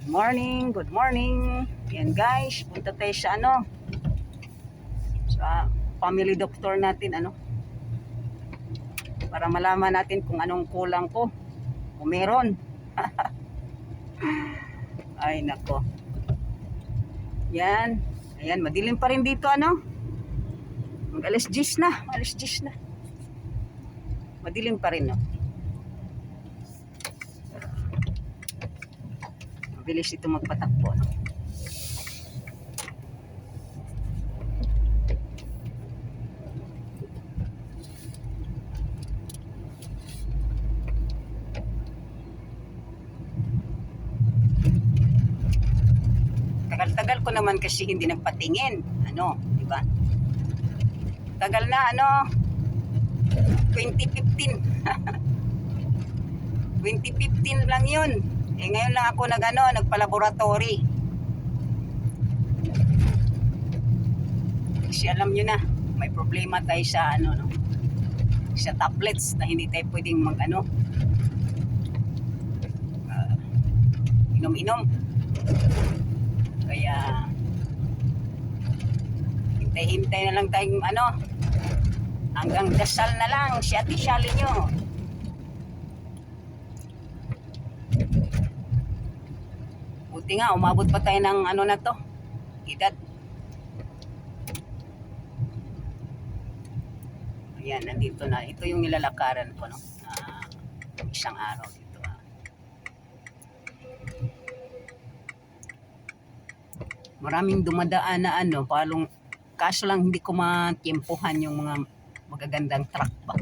Good morning. Yan guys, punta tayo sa sa family doctor natin para malaman natin kung anong kulang ko. Kung meron. Ay nako. Yan. Ayan, madilim pa rin dito Mag alas 10 na, Madilim pa rin Mabilis ito magpatakbo Tagal-tagal ko naman kasi hindi nagpatingin. Di ba? Tagal na 2015. 2015 lang 'yun. Ngayon lang ako nagpa-laboratory. Kasi alam niyo na, may problema tayo sa sa tablets na hindi tayo pwedeng inom-inom. Kaya hintay-hintay na lang tayong hanggang dasal na lang si Ate Shali nyo. Buti nga umabot pa tayo ng na to edad. Ayan, nandito na. Ito yung nilalakaran ko isang araw dito. Maraming dumadaan na kaso lang hindi ko matyempohan yung mga magagandang truck ba.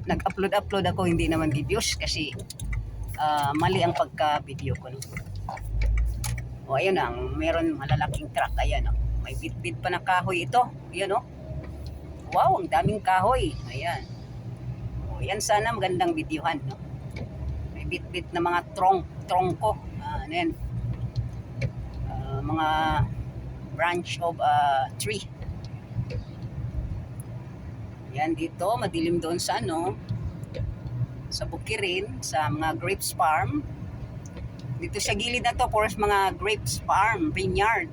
Nag-upload ako, hindi naman videos kasi mali ang pagka-video ko O ayun meron malalaking truck, ayan may bit-bit pa na kahoy ito. Ayan wow, ang daming kahoy. Ayan. Yan sana magandang videohan May bit-bit na mga trongko. Ayan. Mga branch of tree. Yan dito, madilim doon sa sa Bukirin, sa mga grapes farm. Dito sa gilid na to, for mga grapes farm, vineyard.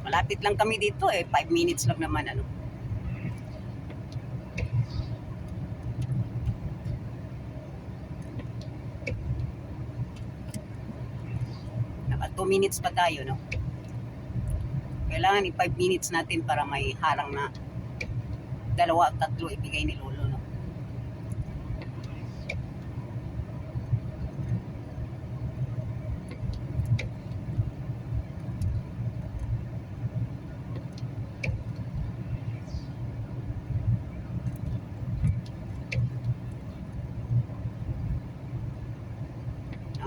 Malapit lang kami dito 5 minutes lang naman Naka 2 minutes pa tayo Kailangan 5 minutes natin para may harang na 2 o 3 ibigay ni Lolo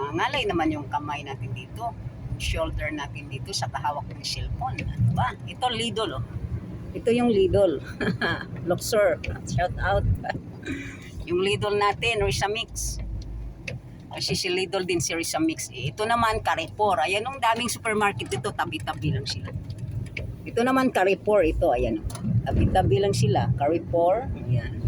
Ngalay naman yung kamay natin dito, shoulder natin dito sa kahawak ng cellphone. Ba? Ito Lidl Ito yung Lidl. Luxor. Shout out. Yung Lidl natin, Risamix. Kasi si Lidl din si Risamix. Ito naman Carrefour. Ayan yung daming supermarket dito, tabi-tabi lang sila. Ito naman Carrefour, ito ayan. Tabi-tabi lang sila, Carrefour. Ayan.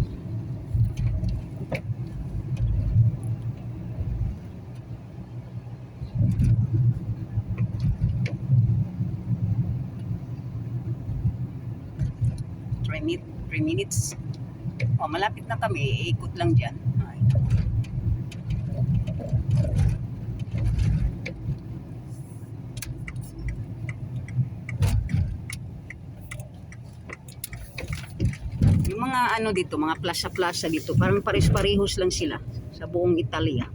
Three minutes. Malapit na kami. Ikot lang dyan. Yung mga dito, mga plaza-plaza dito, parang pares-parehos lang sila sa buong Italia.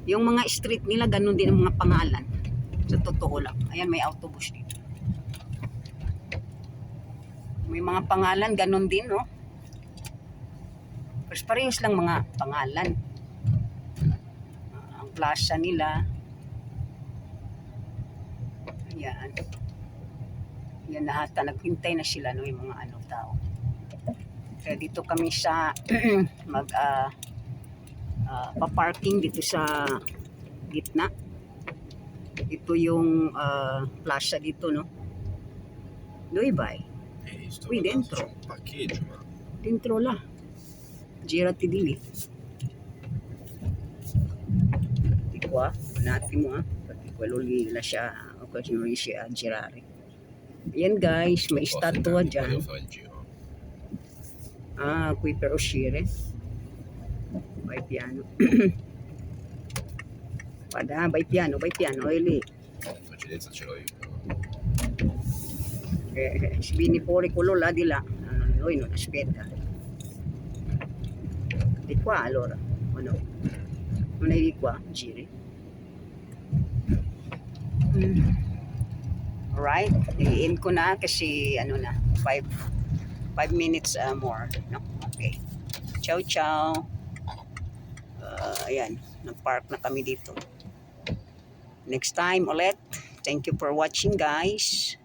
Yung mga street nila, ganun din ang mga pangalan. Sa totoo lang. Ayan, may autobus dito. May mga pangalan, ganun din, Parehas lang mga pangalan. Ang plaza nila. Ayan. Yan na ata, naghintay na sila, yung mga tao. Kaya dito kami sa pa-parking dito sa gitna. Ito yung plaza dito, Dove vai? Sto Qui guardando se dentro? c'è un parcheggio, ma Dentro là. Gira ti dili. Di qua, un attimo perché quello lì lascia non riesce a girare. Ayan guys, may statua dyan. Devo fare il giro. Ah, qui per uscire. Vai piano. Guarda, vai piano, è lì. Precedenza ce l'ho io. Vieni fuori quello là di là. Lui non aspetta. Di qua allora, o no? Non è di qua, giri. Alright, i-end ko na kasi ano na, 5 minutes more. No? Okay. Ciao, ciao. Ayan, nag-park na kami dito. Next time ulit. Thank you for watching guys.